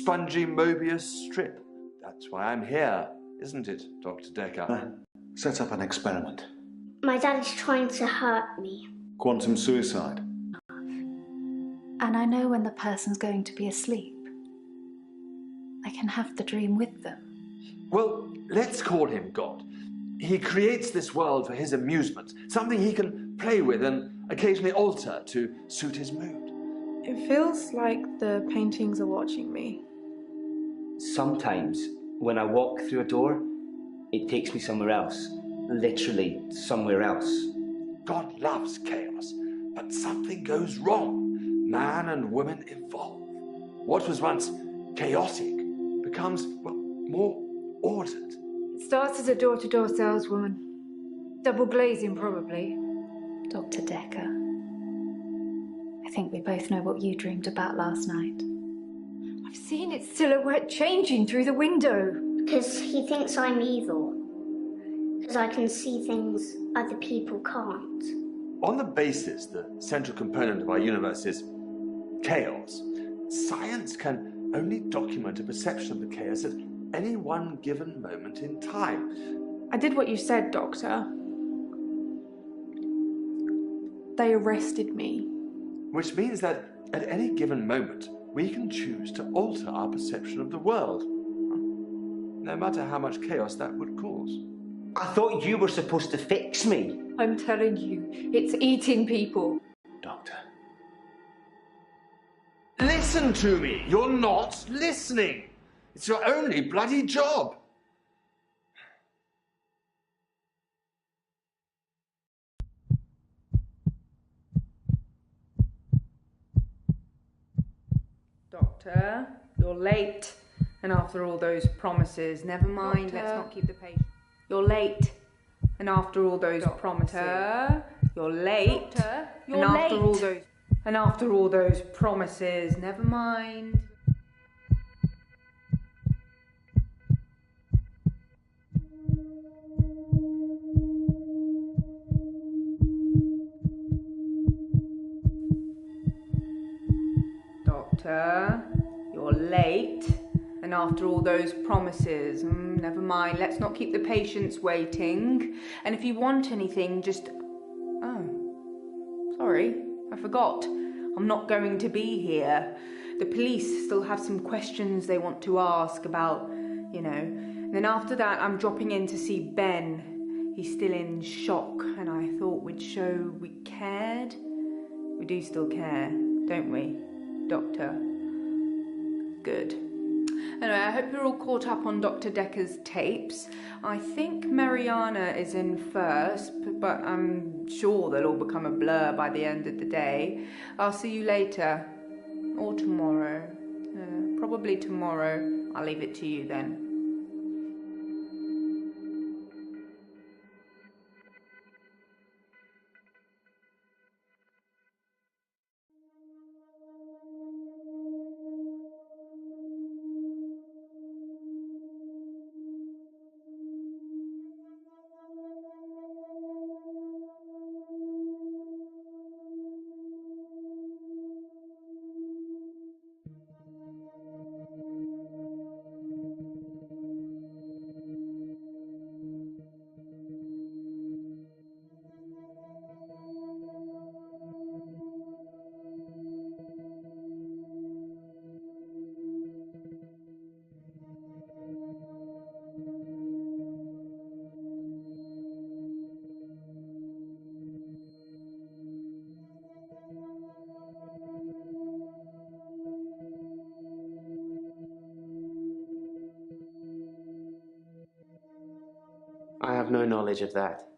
spongy Mobius strip. That's why I'm here, isn't it, Dr. Dekker? Set up an experiment. My dad is trying to hurt me. Quantum suicide. And I know when the person's going to be asleep. I can have the dream with them. Well, let's call him God. He creates this world for his amusement, something he can play with and occasionally alter to suit his mood. It feels like the paintings are watching me. Sometimes, when I walk through a door, it takes me somewhere else. Literally, somewhere else. God loves chaos, but something goes wrong. Man and woman evolve. What was once chaotic becomes, well, more ordered. It starts as a door-to-door saleswoman. Double glazing, probably. Dr. Dekker, I think we both know what you dreamed about last night. I've seen its silhouette changing through the window. Because he thinks I'm evil. Because I can see things other people can't. On the basis the central component of our universe is chaos, science can only document a perception of the chaos at any one given moment in time. I did what you said, Doctor. They arrested me. Which means that at any given moment, we can choose to alter our perception of the world, no matter how much chaos that would cause. I thought you were supposed to fix me. I'm telling you, it's eating people. Doctor. Listen to me! You're not listening! It's your only bloody job! Doctor, you're late. And after all those promises, never mind, Doctor. let's not keep the patient. You're late. And after all those promises, you're late. Doctor, you're and late. after all those promises, never mind. Doctor, you're late. And after all those promises, never mind, let's not keep the patients waiting. And if you want anything, just... Oh, sorry, I forgot. I'm not going to be here. The police still have some questions they want to ask about, you know. And then after that, I'm dropping in to see Ben. He's still in shock, and I thought we'd show we cared. We do still care, don't we, Doctor? Good. Anyway, I hope you're all caught up on Dr. Dekker's tapes. I think Mariana is in first, but I'm sure they'll all become a blur by the end of the day. I'll see you later. Or tomorrow. Probably tomorrow. I'll leave it to you then. I have no knowledge of that.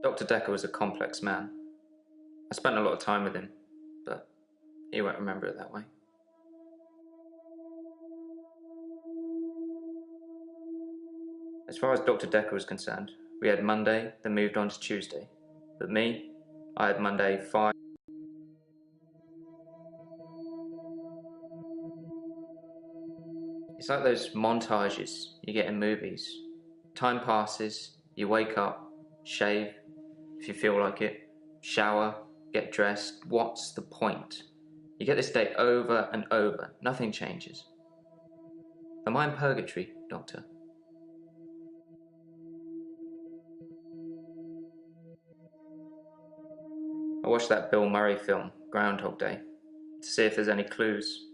Dr. Dekker was a complex man. I spent a lot of time with him, but he won't remember it that way. As far as Dr. Dekker was concerned, we had Monday, then moved on to Tuesday. But me, I had Monday 5. It's like those montages you get in movies. Time passes, you wake up, shave, if you feel like it, shower, get dressed. What's the point? You get this day over and over, nothing changes. Am I in purgatory, Doctor? I watched that Bill Murray film, Groundhog Day, to see if there's any clues.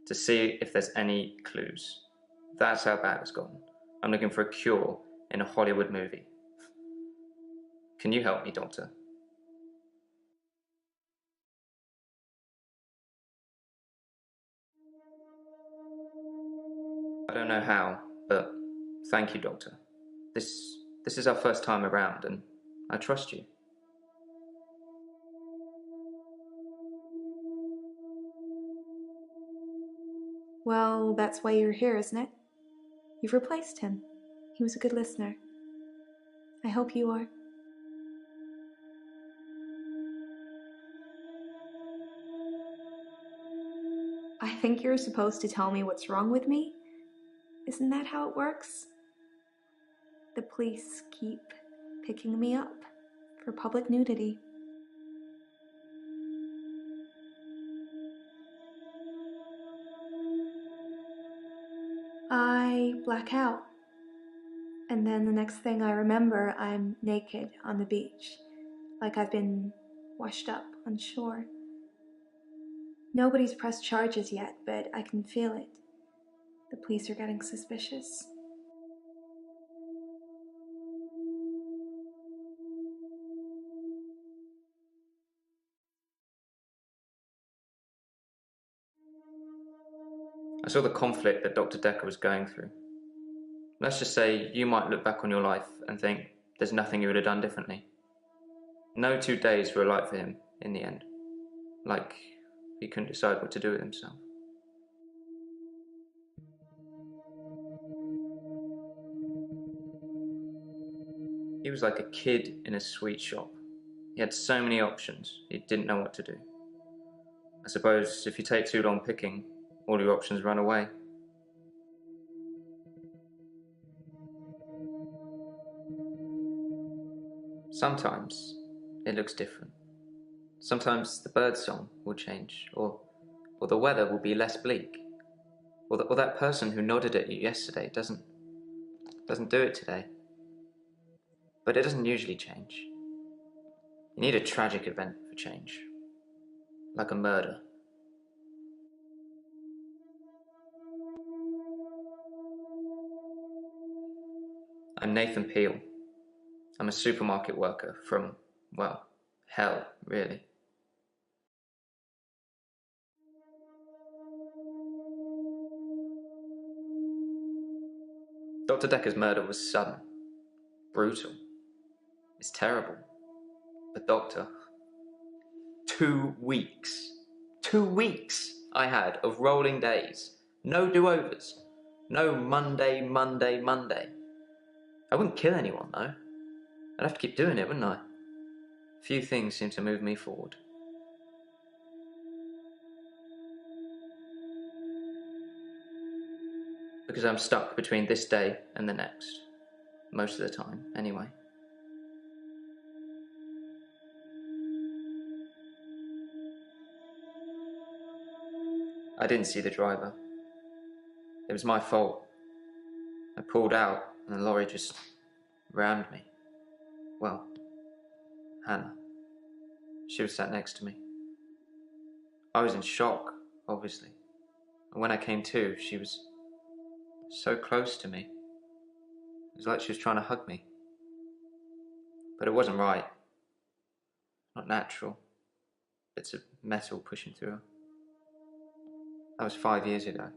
To see if there's any clues. That's how bad it's gotten. I'm looking for a cure in a Hollywood movie. Can you help me, Doctor? I don't know how, but thank you, Doctor. This is our first time around, and I trust you. Well, that's why you're here, isn't it? You've replaced him. He was a good listener. I hope you are. I think you're supposed to tell me what's wrong with me. Isn't that how it works? The police keep picking me up for public nudity. I black out. And then the next thing I remember, I'm naked on the beach, like I've been washed up on shore. Nobody's pressed charges yet, but I can feel it. The police are getting suspicious. I saw the conflict that Dr. Dekker was going through. Let's just say you might look back on your life and think there's nothing you would have done differently. No 2 days were alike for him in the end. Like he couldn't decide what to do with himself. He was like a kid in a sweet shop. He had so many options, he didn't know what to do. I suppose if you take too long picking, all your options run away. Sometimes it looks different. Sometimes the birdsong will change, or the weather will be less bleak, or that person who nodded at you yesterday doesn't do it today. But it doesn't usually change. You need a tragic event for change, like a murder. I'm Nathan Peel. I'm a supermarket worker from, well, hell, really. Dr. Dekker's murder was sudden, brutal. It's terrible. But Doctor, 2 weeks. 2 weeks I had of rolling days. No do-overs. No Monday, Monday, Monday. I wouldn't kill anyone, though. I'd have to keep doing it, wouldn't I? Few things seem to move me forward. Because I'm stuck between this day and the next. Most of the time, anyway. I didn't see the driver. It was my fault. I pulled out and the lorry just rammed me. Well, Hannah. She was sat next to me. I was in shock, obviously. And when I came to, she was so close to me. It was like she was trying to hug me. But it wasn't right. Not natural. Bits of metal pushing through her. That was 5 years ago.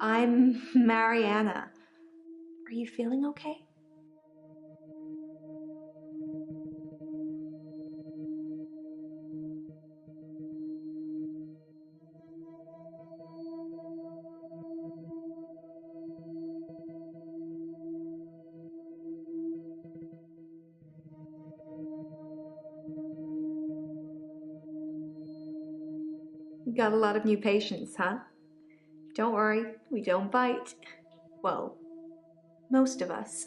I'm Mariana. Are you feeling okay? Got a lot of new patients, huh? Don't worry, we don't bite. Well, most of us.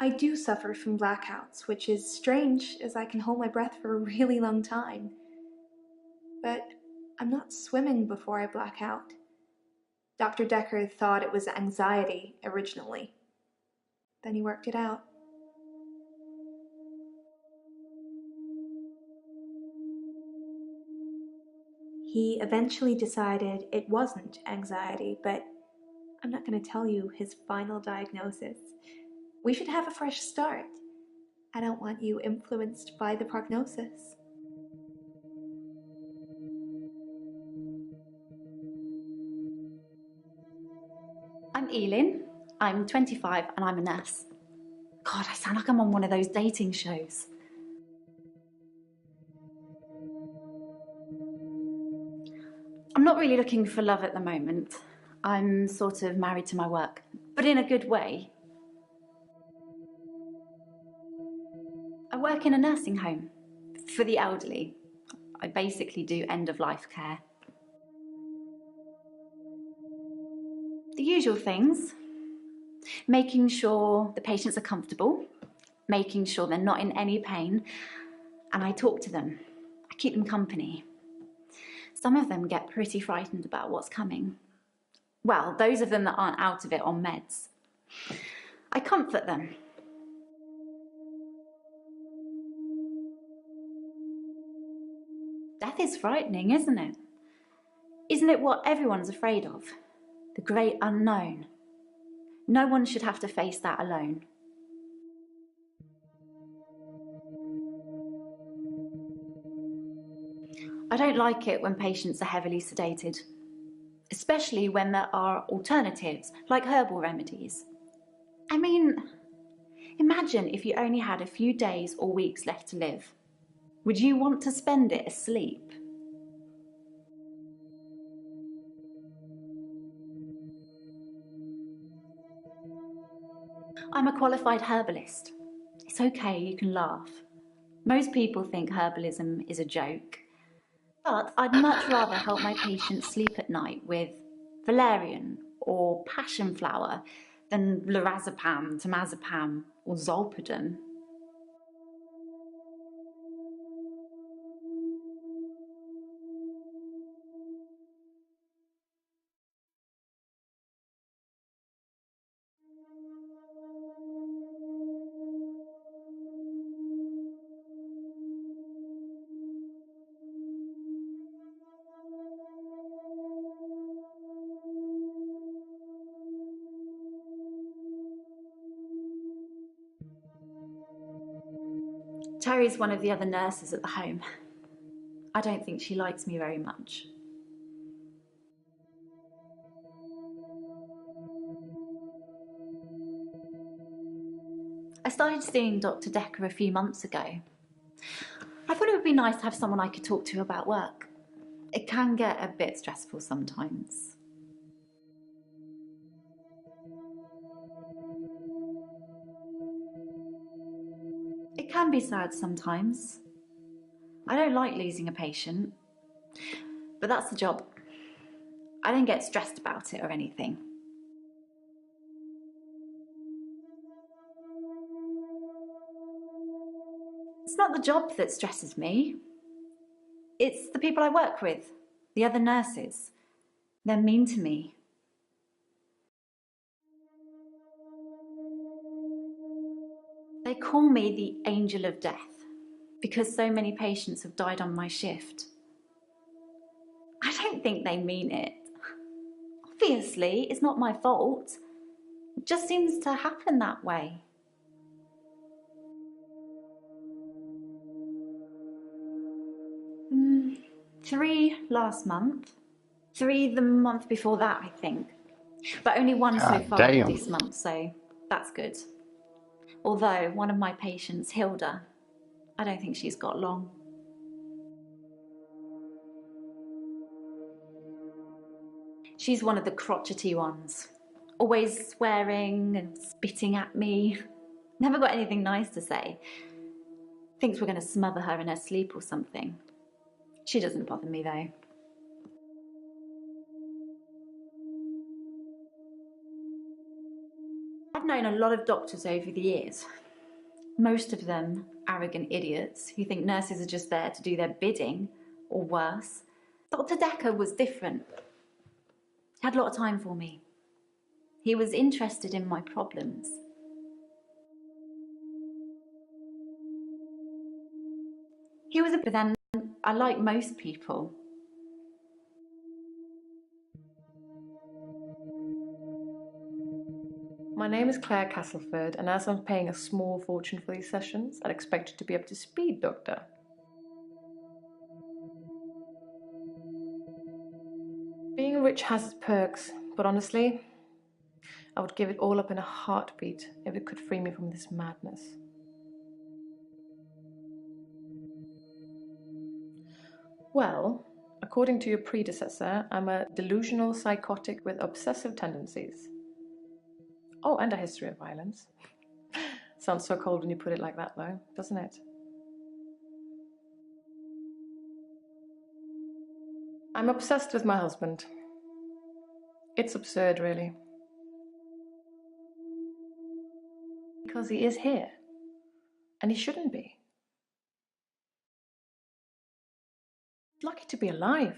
I do suffer from blackouts, which is strange as I can hold my breath for a really long time. But I'm not swimming before I black out. Dr. Dekker thought it was anxiety originally. Then he worked it out. He eventually decided it wasn't anxiety, but I'm not going to tell you his final diagnosis. We should have a fresh start. I don't want you influenced by the prognosis. I'm Elin. I'm 25 and I'm a nurse. God, I sound like I'm on one of those dating shows. I'm not really looking for love at the moment. I'm sort of married to my work, but in a good way. I work in a nursing home for the elderly. I basically do end-of-life care. The usual things. Making sure the patients are comfortable, making sure they're not in any pain, and I talk to them. I keep them company. Some of them get pretty frightened about what's coming. Well, those of them that aren't out of it on meds. I comfort them. Death is frightening, isn't it? Isn't it what everyone's afraid of? The great unknown. No one should have to face that alone. I don't like it when patients are heavily sedated, especially when there are alternatives, like herbal remedies. I mean, imagine if you only had a few days or weeks left to live. Would you want to spend it asleep? I'm a qualified herbalist. It's okay, you can laugh. Most people think herbalism is a joke. But I'd much rather help my patients sleep at night with valerian or passion flower than lorazepam, temazepam or zolpidem. Terry's one of the other nurses at the home. I don't think she likes me very much. I started seeing Dr. Dekker a few months ago. I thought it would be nice to have someone I could talk to about work. It can get a bit stressful sometimes. It can be sad sometimes. I don't like losing a patient, but that's the job. I don't get stressed about it or anything. It's not the job that stresses me. It's the people I work with, the other nurses. They're mean to me. They call me the angel of death because so many patients have died on my shift. I don't think they mean it. Obviously, it's not my fault. It just seems to happen that way. Three last month. 3 the month before that, I think. But only one so far this month, so that's good. Although one of my patients, Hilda, I don't think she's got long. She's one of the crotchety ones. Always swearing and spitting at me. Never got anything nice to say. Thinks we're going to smother her in her sleep or something. She doesn't bother me though. I've known a lot of doctors over the years. Most of them arrogant idiots who think nurses are just there to do their bidding, or worse. Dr. Dekker was different. He had a lot of time for me. He was interested in my problems. He was but then I like most people. My name is Claire Castleford, and as I'm paying a small fortune for these sessions, I'd expect you to be up to speed, Doctor. Being rich has its perks, but honestly, I would give it all up in a heartbeat if it could free me from this madness. Well, according to your predecessor, I'm a delusional psychotic with obsessive tendencies. Oh, and a history of violence. Sounds so cold when you put it like that, though, doesn't it? I'm obsessed with my husband. It's absurd, really. Because he is here. And he shouldn't be. He's lucky to be alive.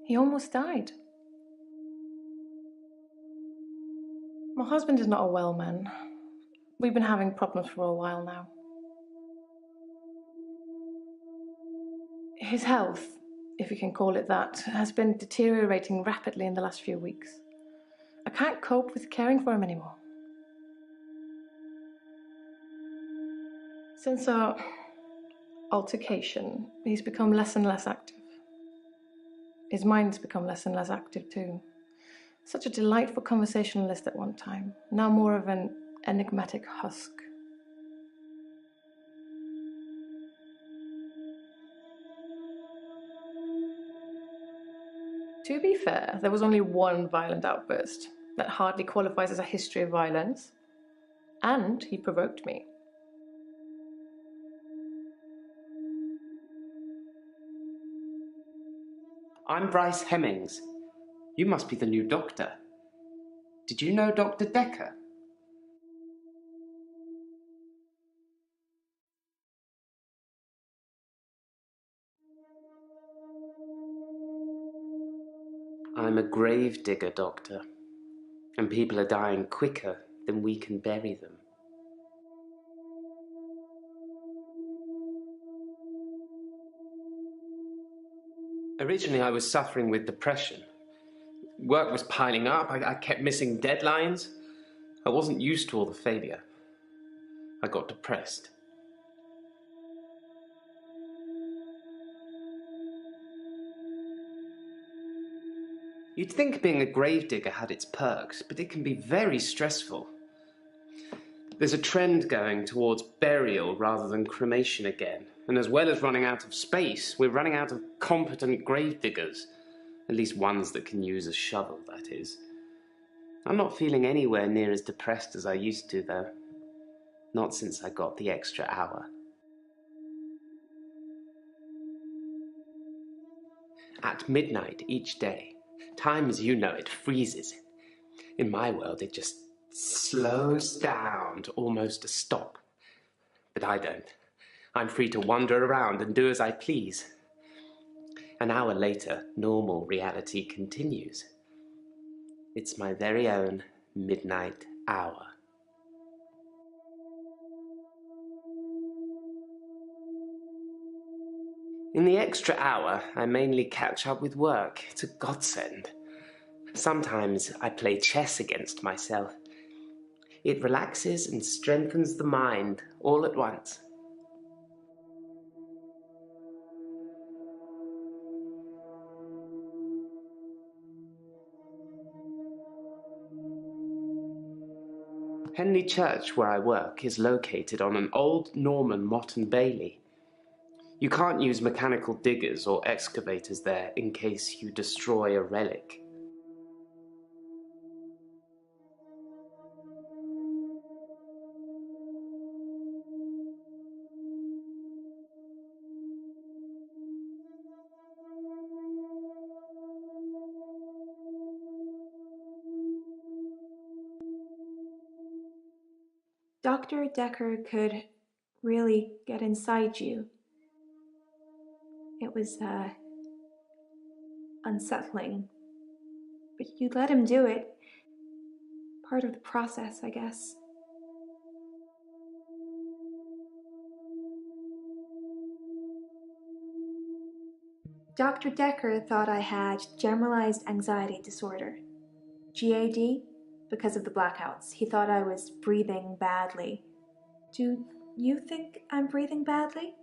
He almost died. My husband is not a well man. We've been having problems for a while now. His health, if you can call it that, has been deteriorating rapidly in the last few weeks. I can't cope with caring for him anymore. Since our altercation, he's become less and less active. His mind's become less and less active too. Such a delightful conversationalist at one time, now more of an enigmatic husk. To be fair, there was only one violent outburst that hardly qualifies as a history of violence, and he provoked me. I'm Bryce Hemmings. You must be the new doctor. Did you know Dr. Dekker? I'm a grave digger, Doctor, and people are dying quicker than we can bury them. Originally, I was suffering with depression. Work was piling up. I kept missing deadlines. I wasn't used to all the failure. I got depressed. You'd think being a gravedigger had its perks, but it can be very stressful. There's a trend going towards burial rather than cremation again. And as well as running out of space, we're running out of competent gravediggers. At least ones that can use a shovel, that is. I'm not feeling anywhere near as depressed as I used to, though. Not since I got the extra hour. At midnight each day, time as you know it freezes. In my world, it just slows down to almost a stop. But I don't. I'm free to wander around and do as I please. An hour later, normal reality continues. It's my very own midnight hour. In the extra hour, I mainly catch up with work. It's a godsend. Sometimes I play chess against myself. It relaxes and strengthens the mind all at once. Henley Church, where I work, is located on an old Norman motte and bailey. You can't use mechanical diggers or excavators there in case you destroy a relic. Dr. Dekker could really get inside you. It was, unsettling. But you let him do it. Part of the process, I guess. Dr. Dekker thought I had generalized anxiety disorder, GAD, because of the blackouts. He thought I was breathing badly. Do you think I'm breathing badly?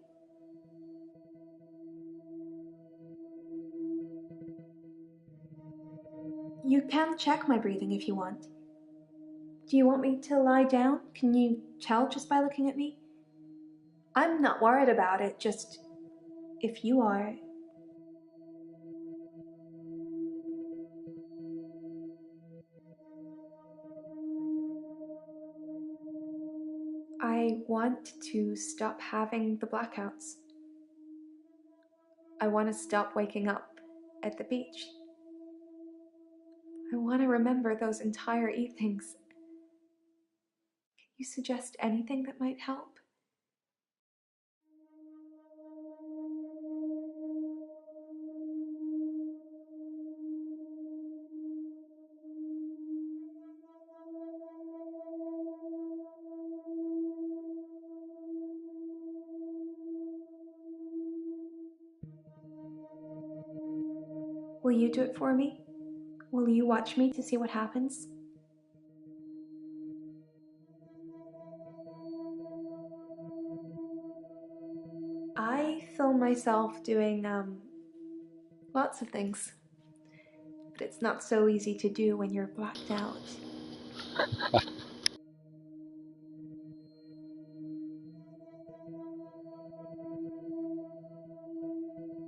You can check my breathing if you want. Do you want me to lie down? Can you tell just by looking at me? I'm not worried about it, just if you are. I want to stop having the blackouts. I want to stop waking up at the beach. I want to remember those entire evenings. Can you suggest anything that might help? Will you do it for me? Will you watch me to see what happens? I film myself doing, lots of things. But it's not so easy to do when you're blacked out.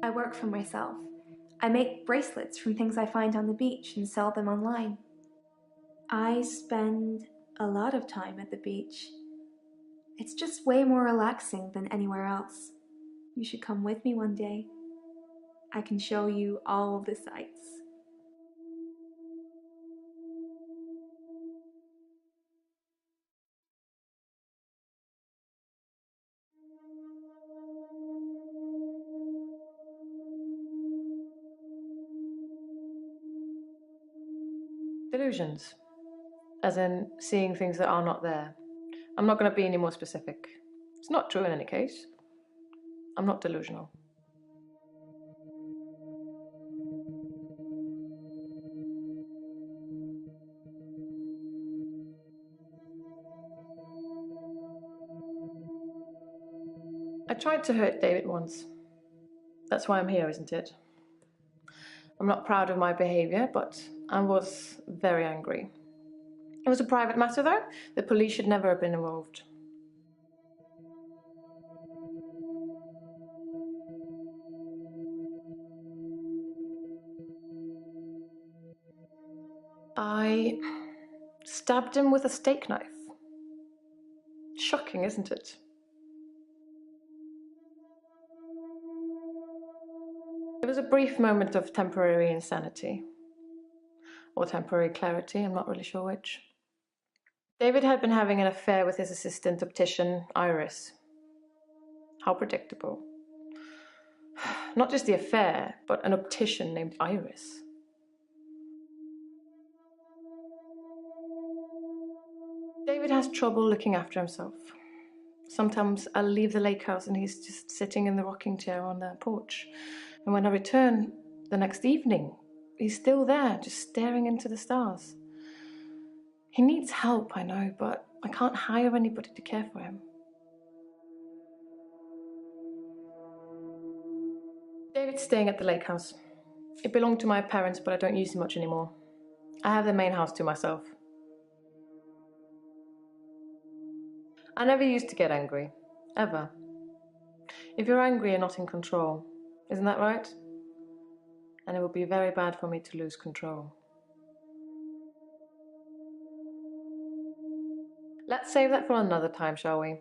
I work for myself. I make bracelets from things I find on the beach and sell them online. I spend a lot of time at the beach. It's just way more relaxing than anywhere else. You should come with me one day. I can show you all of the sights. Delusions, as in seeing things that are not there. I'm not going to be any more specific. It's not true in any case. I'm not delusional. I tried to hurt David once. That's why I'm here, isn't it? I'm not proud of my behaviour, but I was very angry. It was a private matter, though. The police should never have been involved. I stabbed him with a steak knife. Shocking, isn't it? It was a brief moment of temporary insanity. Or temporary clarity, I'm not really sure which. David had been having an affair with his assistant optician, Iris. How predictable. Not just the affair, but an optician named Iris. David has trouble looking after himself. Sometimes I'll leave the lake house and he's just sitting in the rocking chair on the porch. And when I return the next evening, he's still there, just staring into the stars. He needs help, I know, but I can't hire anybody to care for him. David's staying at the lake house. It belonged to my parents, but I don't use it much anymore. I have the main house to myself. I never used to get angry, ever. If you're angry, you're not in control. Isn't that right? And it would be very bad for me to lose control. Let's save that for another time, shall we?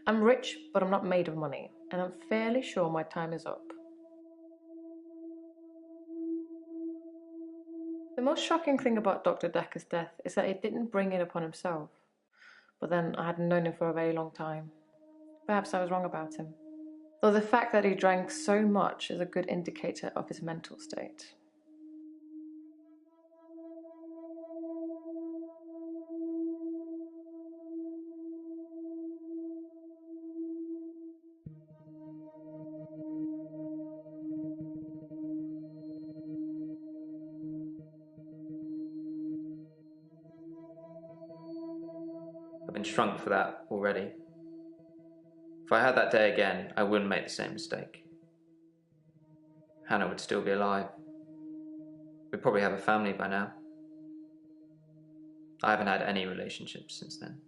I'm rich, but I'm not made of money, and I'm fairly sure my time is up. The most shocking thing about Dr. Dekker's death is that he didn't bring it upon himself. But then I hadn't known him for a very long time. Perhaps I was wrong about him. Though the fact that he drank so much is a good indicator of his mental state. I've been shrunk for that already. If I had that day again, I wouldn't make the same mistake. Hannah would still be alive. We'd probably have a family by now. I haven't had any relationships since then.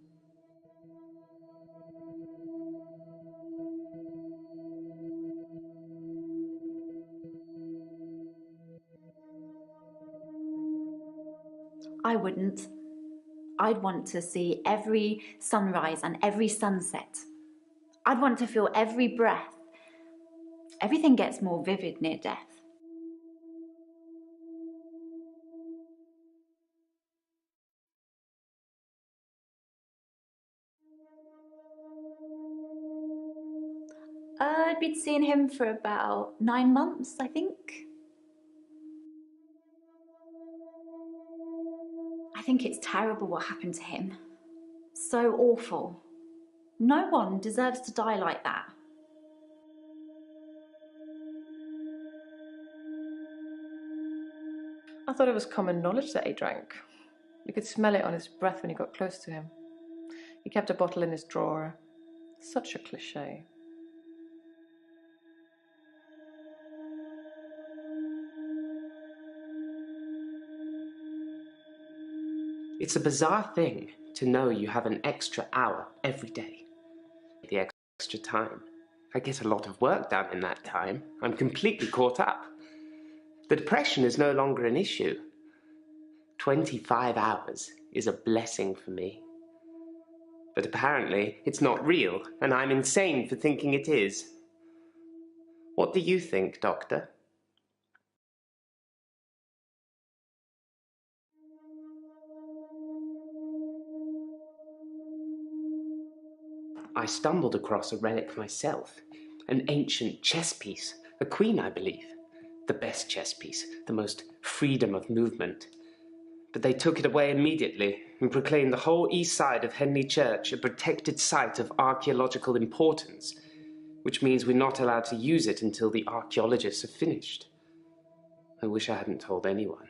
I wouldn't. I'd want to see every sunrise and every sunset. I'd want to feel every breath. Everything gets more vivid near death. I'd been seeing him for about 9 months, I think. I think it's terrible what happened to him. So awful. No one deserves to die like that. I thought it was common knowledge that he drank. You could smell it on his breath when you got close to him. He kept a bottle in his drawer. Such a cliché. It's a bizarre thing to know you have an extra hour every day. The extra time. I get a lot of work done in that time. I'm completely caught up. The depression is no longer an issue. 25 hours is a blessing for me. But apparently it's not real, and I'm insane for thinking it is. What do you think, Doctor? I stumbled across a relic myself, an ancient chess piece, a queen, I believe. The best chess piece, the most freedom of movement. But they took it away immediately and proclaimed the whole east side of Henley Church a protected site of archaeological importance, which means we're not allowed to use it until the archaeologists have finished. I wish I hadn't told anyone.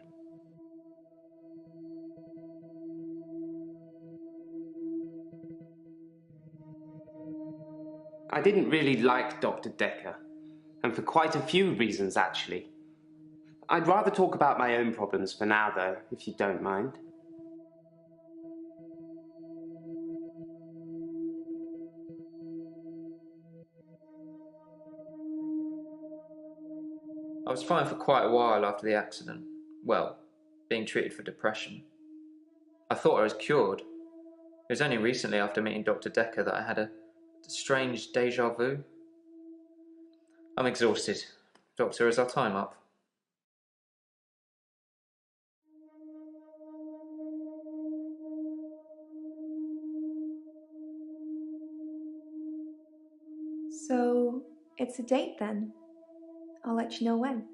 I didn't really like Dr. Dekker, and for quite a few reasons, actually. I'd rather talk about my own problems for now, though, if you don't mind. I was fine for quite a while after the accident. Well, being treated for depression. I thought I was cured. It was only recently after meeting Dr. Dekker that I had a strange deja vu. I'm exhausted. Doctor, is our time up? So, it's a date then. I'll let you know when.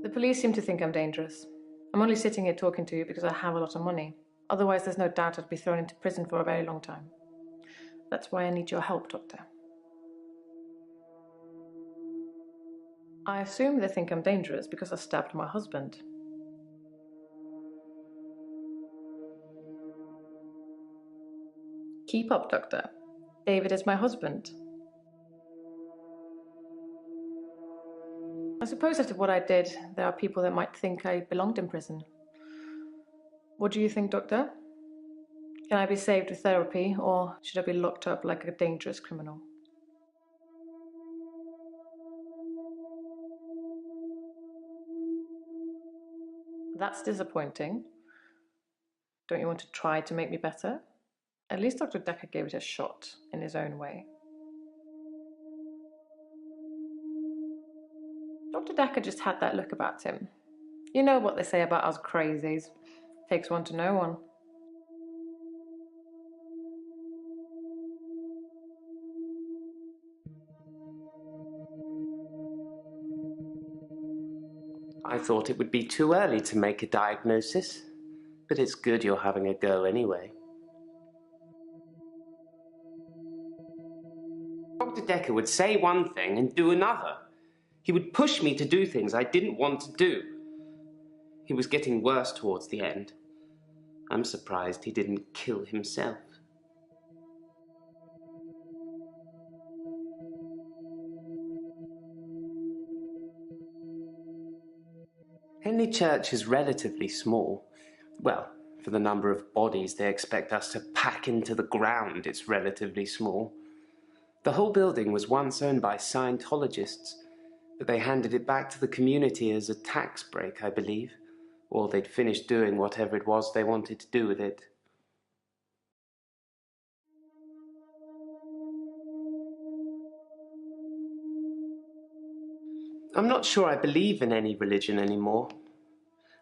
The police seem to think I'm dangerous. I'm only sitting here talking to you because I have a lot of money. Otherwise, there's no doubt I'd be thrown into prison for a very long time. That's why I need your help, Doctor. I assume they think I'm dangerous because I stabbed my husband. Keep up, Doctor. David is my husband. I suppose after what I did, there are people that might think I belonged in prison. What do you think, Doctor? Can I be saved with therapy, or should I be locked up like a dangerous criminal? That's disappointing. Don't you want to try to make me better? At least Dr. Dekker gave it a shot in his own way. Dr. Dekker just had that look about him. You know what they say about us crazies. Takes one to know one. I thought it would be too early to make a diagnosis, but it's good you're having a go anyway. Dr. Dekker would say one thing and do another. He would push me to do things I didn't want to do. He was getting worse towards the end. I'm surprised he didn't kill himself. Henley Church is relatively small. Well, for the number of bodies they expect us to pack into the ground, it's relatively small. The whole building was once owned by Scientologists, but they handed it back to the community as a tax break, I believe, or they'd finished doing whatever it was they wanted to do with it. I'm not sure I believe in any religion anymore.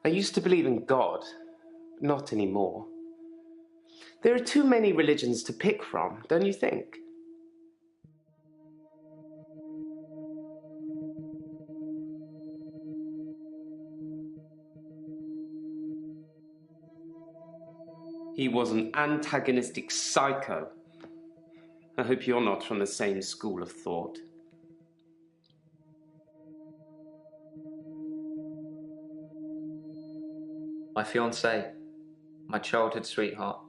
I used to believe in God, but not anymore. There are too many religions to pick from, don't you think? He was an antagonistic psycho. I hope you're not from the same school of thought. My fiancée, my childhood sweetheart.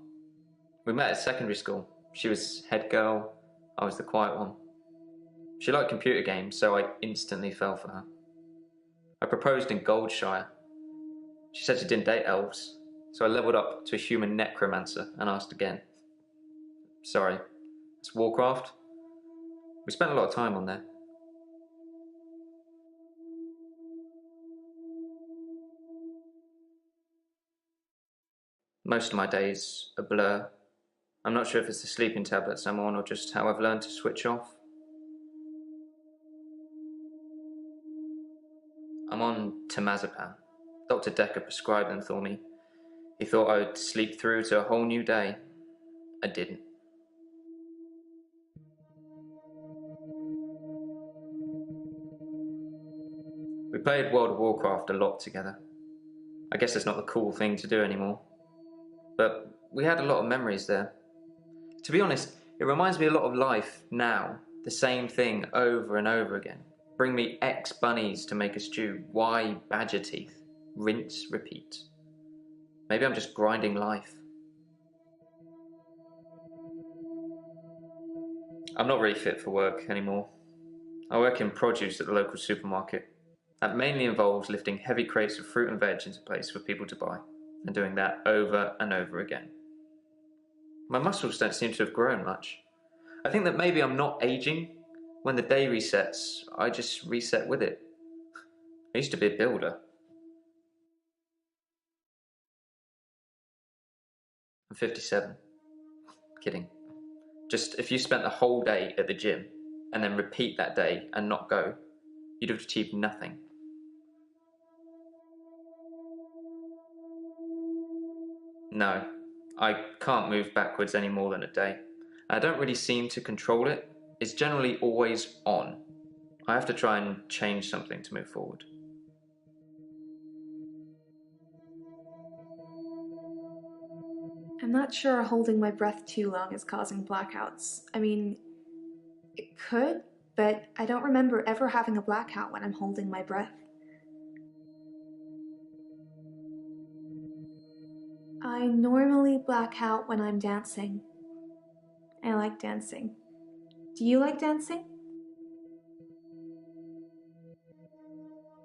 We met at secondary school. She was head girl, I was the quiet one. She liked computer games, so I instantly fell for her. I proposed in Goldshire. She said she didn't date elves, so I leveled up to a human necromancer and asked again. Sorry, it's Warcraft? We spent a lot of time on there. Most of my days a blur. I'm not sure if it's the sleeping tablets I'm on or just how I've learned to switch off. I'm on temazepam. Dr. Dekker prescribed them for me. He thought I would sleep through to a whole new day. I didn't. We played World of Warcraft a lot together. I guess it's not the cool thing to do anymore. But we had a lot of memories there. To be honest, it reminds me a lot of life now. The same thing over and over again. Bring me X bunnies to make a stew. Y badger teeth. Rinse, repeat. Maybe I'm just grinding life. I'm not really fit for work anymore. I work in produce at the local supermarket. That mainly involves lifting heavy crates of fruit and veg into place for people to buy, and doing that over and over again. My muscles don't seem to have grown much. I think that maybe I'm not aging. When the day resets, I just reset with it. I used to be a builder. I'm 57. Kidding. Just if you spent the whole day at the gym and then repeat that day and not go, you'd have achieved nothing. No, I can't move backwards any more than a day. I don't really seem to control it. It's generally always on. I have to try and change something to move forward. I'm not sure holding my breath too long is causing blackouts. I mean, it could, but I don't remember ever having a blackout when I'm holding my breath. I normally black out when I'm dancing. I like dancing. Do you like dancing?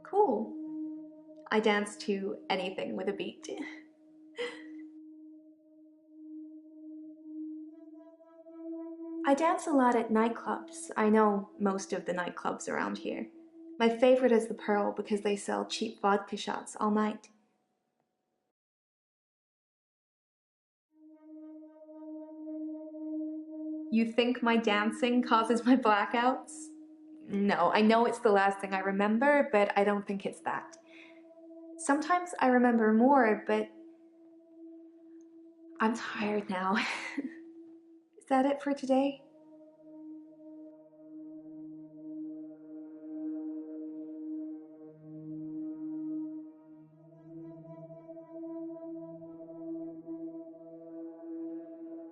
Cool. I dance to anything with a beat. I dance a lot at nightclubs. I know most of the nightclubs around here. My favorite is the Pearl because they sell cheap vodka shots all night. You think my dancing causes my blackouts? No, I know it's the last thing I remember, but I don't think it's that. Sometimes I remember more, but I'm tired now. Is that it for today?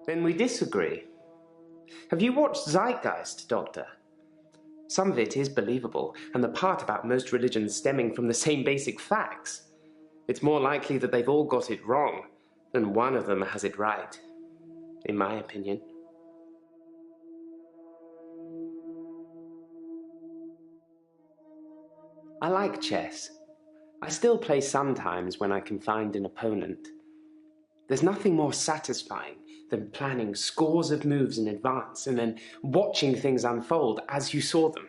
Then we disagree. Have you watched Zeitgeist, Doctor? Some of it is believable, and the part about most religions stemming from the same basic facts. It's more likely that they've all got it wrong than one of them has it right, in my opinion. I like chess. I still play sometimes when I can find an opponent. There's nothing more satisfying than planning scores of moves in advance and then watching things unfold as you saw them.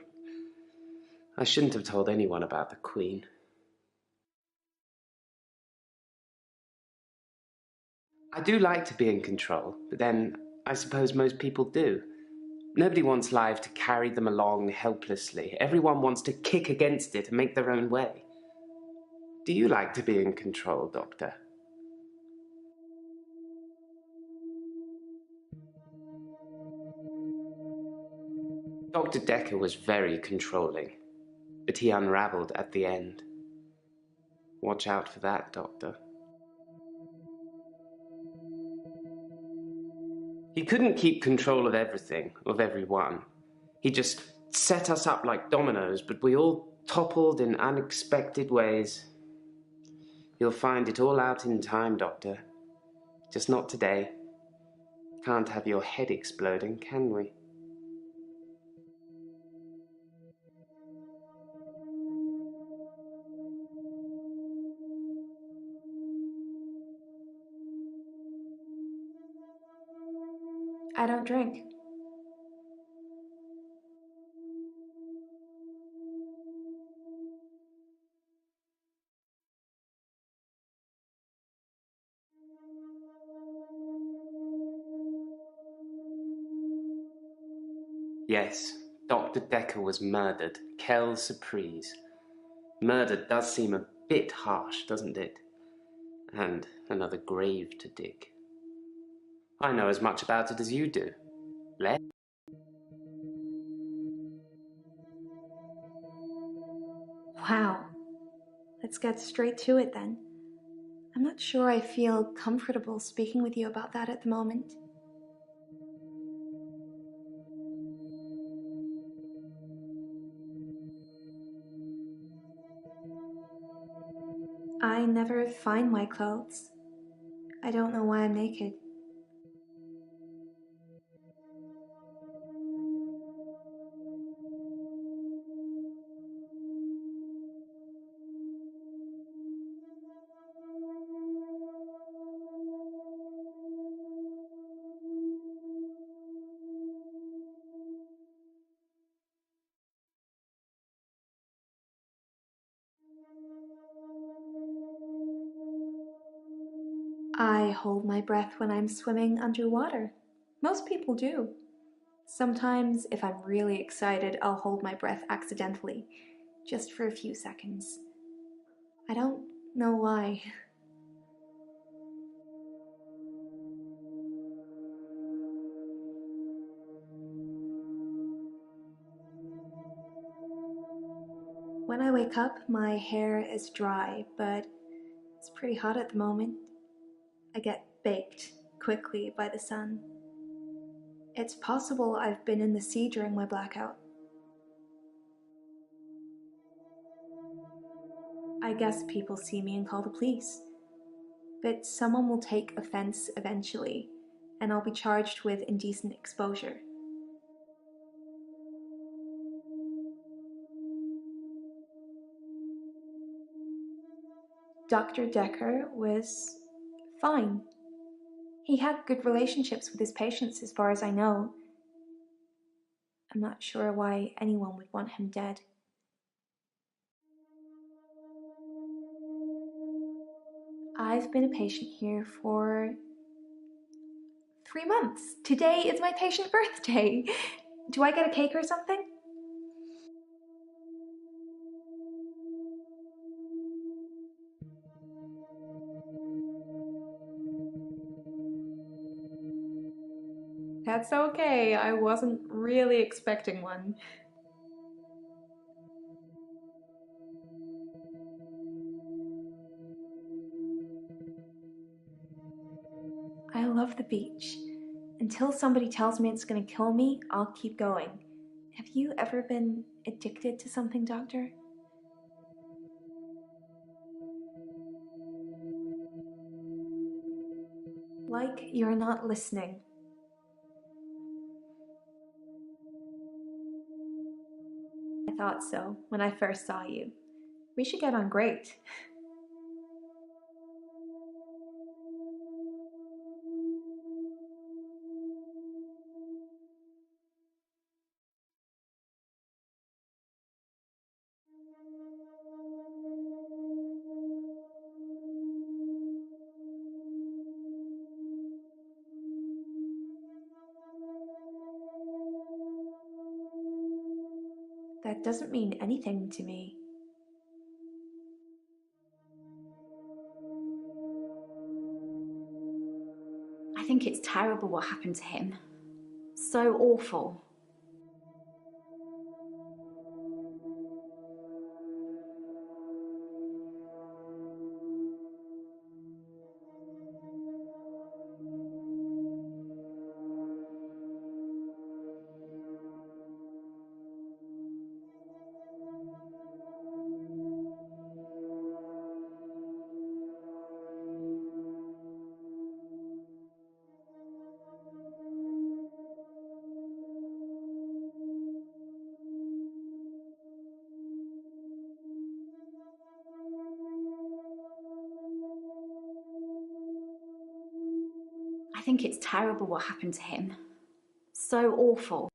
I shouldn't have told anyone about the Queen. I do like to be in control, but then I suppose most people do. Nobody wants life to carry them along helplessly. Everyone wants to kick against it and make their own way. Do you like to be in control, Doctor? Dr. Dekker was very controlling, but he unraveled at the end. Watch out for that, Doctor. He couldn't keep control of everything, of everyone. He just set us up like dominoes, but we all toppled in unexpected ways. You'll find it all out in time, Doctor. Just not today. Can't have your head exploding, can we? I don't drink. Yes, Dr. Dekker was murdered. Quelle surprise. Murder does seem a bit harsh, doesn't it? And another grave to dig. I know as much about it as you do. Let. Wow. Let's get straight to it then. I'm not sure I feel comfortable speaking with you about that at the moment. I never find my clothes. I don't know why I'm naked. I hold my breath when I'm swimming underwater. Most people do. Sometimes, if I'm really excited, I'll hold my breath accidentally, just for a few seconds. I don't know why. When I wake up, my hair is dry, but it's pretty hot at the moment. I get baked quickly by the sun. It's possible I've been in the sea during my blackout. I guess people see me and call the police. But someone will take offense eventually, and I'll be charged with indecent exposure. Dr. Dekker was fine. He had good relationships with his patients as far as I know. I'm not sure why anyone would want him dead. I've been a patient here for 3 months. Today is my patient birthday. Do I get a cake or something? That's okay, I wasn't really expecting one. I love the beach. Until somebody tells me it's gonna kill me, I'll keep going. Have you ever been addicted to something, Doctor? Like you're not listening. I thought so when I first saw you. We should get on great. That doesn't mean anything to me. I think it's terrible what happened to him. So awful. I think it's terrible what happened to him. So awful.